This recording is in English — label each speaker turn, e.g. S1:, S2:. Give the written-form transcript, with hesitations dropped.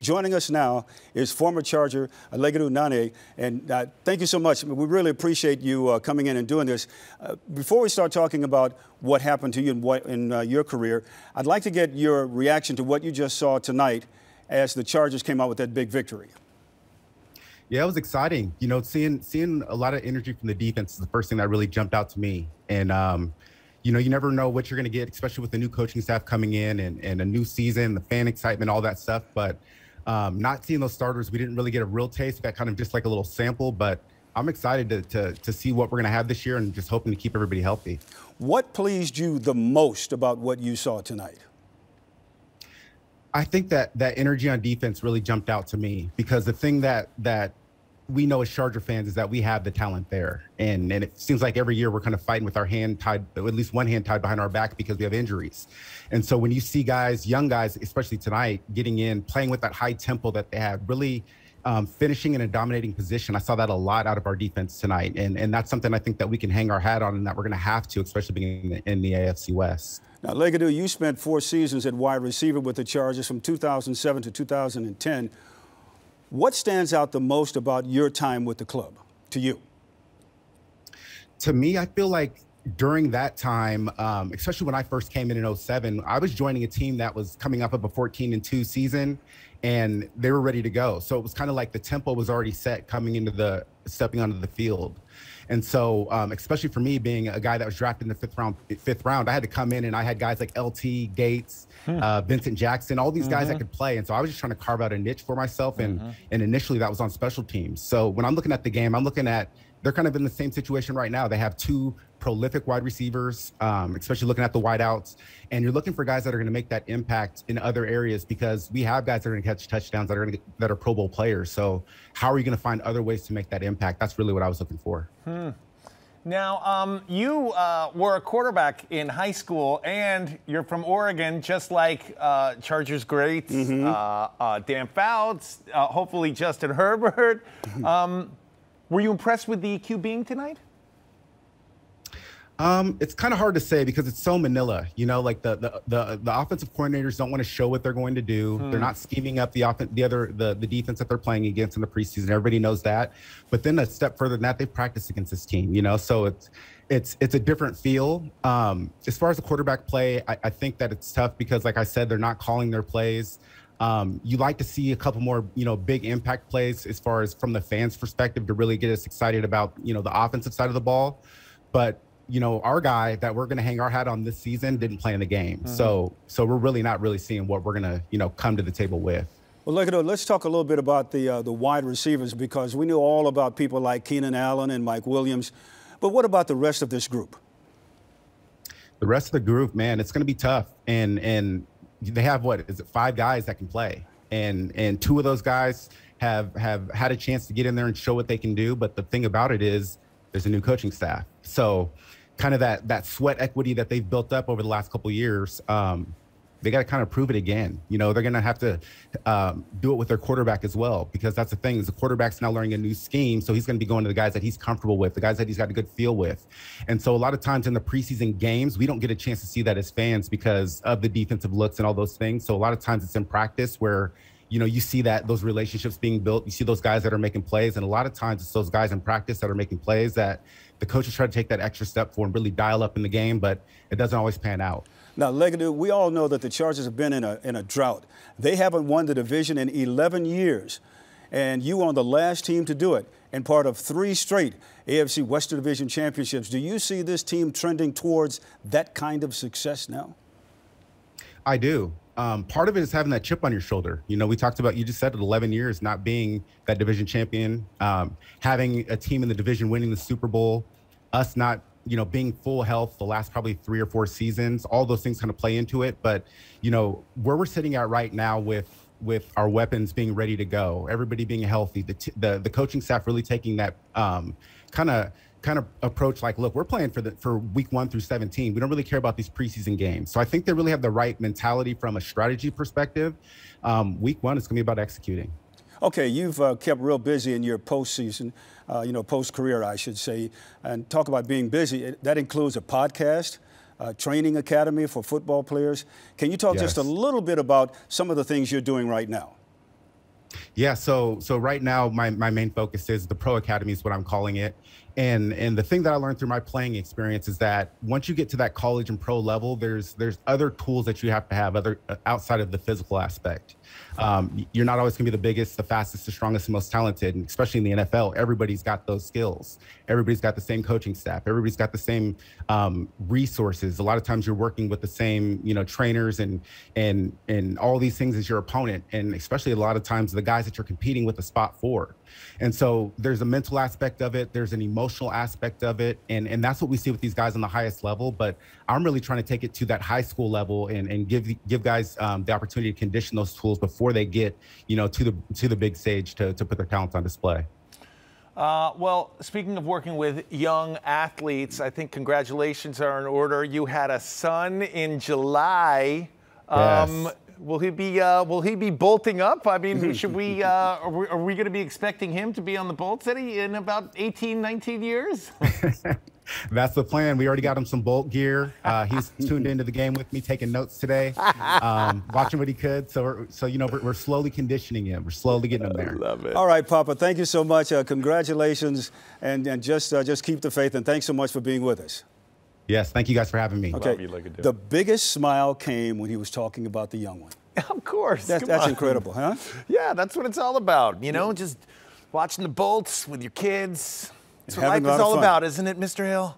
S1: Joining us now is former Charger Legedu Naanee, and thank you so much. We really appreciate you coming in and doing this. Before we start talking about what happened to you in your career, I'd like to get your reaction to what you just saw tonight as the Chargers came out with that big victory.
S2: Yeah, it was exciting. You know, seeing a lot of energy from the defense is the first thing that really jumped out to me. And, you know, you never know what you're going to get, especially with the new coaching staff coming in and a new season, the fan excitement, all that stuff. But not seeing those starters, we didn't really get a real taste. We got kind of just like a little sample. But I'm excited to see what we're going to have this year and just hoping to keep everybody healthy.
S1: What pleased you the most about what you saw tonight?
S2: I think that energy on defense really jumped out to me, because the thing that we know as Charger fans is that we have the talent there. And it seems like every year we're kind of fighting with our hand tied, at least one hand tied behind our back, because we have injuries. And so when you see guys, young guys, especially tonight, getting in, playing with that high tempo that they have, really finishing in a dominating position, I saw that a lot out of our defense tonight. And that's something I think that we can hang our hat on and that we're going to have to, especially being in the AFC West.
S1: Now, Legedu, you spent 4 seasons at wide receiver with the Chargers from 2007 to 2010. What stands out the most about your time with the club to you?
S2: To me, I feel like during that time, especially when I first came in 2007, I was joining a team that was coming up of a 14-2 season, and they were ready to go. So it was kind of like the tempo was already set coming into stepping onto the field. And so, especially for me being a guy that was drafted in the fifth round, I had to come in and I had guys like LT, Gates, Vincent Jackson, all these guys that could play. And so I was just trying to carve out a niche for myself. And initially that was on special teams. So when I'm looking at the game, I'm looking at, they're kind of in the same situation right now. They have 2 prolific wide receivers, especially looking at the wideouts. And you're looking for guys that are going to make that impact in other areas, because we have guys that are going to catch touchdowns that are Pro Bowl players. So how are you going to find other ways to make that impact? That's really what I was looking for.
S3: Now, you were a quarterback in high school, and you're from Oregon, just like Chargers greats, Dan Fouts, hopefully Justin Herbert. Were you impressed with the QBing tonight?
S2: It's kind of hard to say because it's so Manila, you know, like the offensive coordinators don't want to show what they're going to do. They're not scheming up the defense that they're playing against in the preseason. Everybody knows that. But then a step further than that, they've practiced against this team, you know, so it's a different feel. As far as the quarterback play, I think that it's tough because, like I said, they're not calling their plays. You like to see a couple more, you know, big impact plays as far as from the fans' perspective to really get us excited about, you know, the offensive side of the ball. But you know, our guy that we're going to hang our hat on this season didn't play in the game. So we're really not seeing what we're going to, you know, come to the table with.
S1: Well, Legedu, let's talk a little bit about the wide receivers, because we know all about people like Keenan Allen and Mike Williams. But what about the rest of this group?
S2: The rest of the group, man, it's going to be tough. And they have, what is it, 5 guys that can play. And 2 of those guys have had a chance to get in there and show what they can do. But the thing about it is there's a new coaching staff. So kind of that sweat equity that they've built up over the last couple of years, they got to kind of prove it again. You know, they're going to have to do it with their quarterback as well, because that's the thing is the quarterback's now learning a new scheme. So he's going to be going to the guys that he's comfortable with, the guys that he's got a good feel with. And so a lot of times in the preseason games, we don't get a chance to see that as fans because of the defensive looks and all those things. So a lot of times it's in practice where, you know, you see those relationships being built. You see those guys that are making plays. And a lot of times it's those guys in practice that are making plays that the coaches try to take that extra step for and really dial up in the game, but it doesn't always pan out.
S1: Now, Legedu, we all know that the Chargers have been in a drought. They haven't won the division in 11 years, and you were on the last team to do it and part of 3 straight AFC Western Division championships. Do you see this team trending towards that kind of success now?
S2: I do. Part of it is having that chip on your shoulder. You know, we talked about, you just said it, 11 years not being that division champion, having a team in the division winning the Super Bowl, us not, you know, being full health the last probably 3 or 4 seasons. All those things kind of play into it. But, you know, where we're sitting at right now with our weapons being ready to go, everybody being healthy, the coaching staff really taking that kind of approach like, look, we're playing for week 1 through 17. We don't really care about these preseason games. So I think they really have the right mentality from a strategy perspective. Week 1 is going to be about executing.
S1: Okay, you've kept real busy in your postseason, you know, post-career, I should say. And talk about being busy. That includes a podcast, training academy for football players. Can you talk just a little bit about some of the things you're doing right now?
S2: Yeah, so right now my main focus is the pro academy is what I'm calling it. And the thing that I learned through my playing experience is that once you get to that college and pro level, there's other tools that you have to have other outside of the physical aspect. You're not always going to be the biggest, the fastest, the strongest, the most talented, and especially in the NFL, everybody's got those skills. Everybody's got the same coaching staff. Everybody's got the same resources. A lot of times you're working with the same, trainers and all these things as your opponent, and especially a lot of times the guys that you're competing with a spot for. And so there's a mental aspect of it. There's an emotional aspect of it. And that's what we see with these guys on the highest level. But I'm really trying to take it to that high school level and give guys the opportunity to condition those tools before they get, to the big stage to put their talents on display.
S3: Well, speaking of working with young athletes, I think congratulations are in order. You had a son in July.
S2: Yes.
S3: Will he be bolting up? I mean, should we are we going to be expecting him to be on the Bolt City in about 18, 19 years?
S2: That's the plan. We already got him some Bolt gear. He's tuned into the game with me, taking notes today, watching what he could. So we're slowly conditioning him. We're slowly getting him there.
S3: I love it.
S1: All right, Papa. Thank you so much. Congratulations, and just keep the faith. And thanks so much for being with us.
S2: Yes, thank you guys for having me.
S1: Okay.
S3: Love you, Legedu.
S1: The biggest smile came when he was talking about the young one.
S3: Of course.
S1: That's incredible, huh?
S3: Yeah, that's what it's all about. Just watching the Bolts with your kids. That's what life is all about, isn't it, Mr. Hill?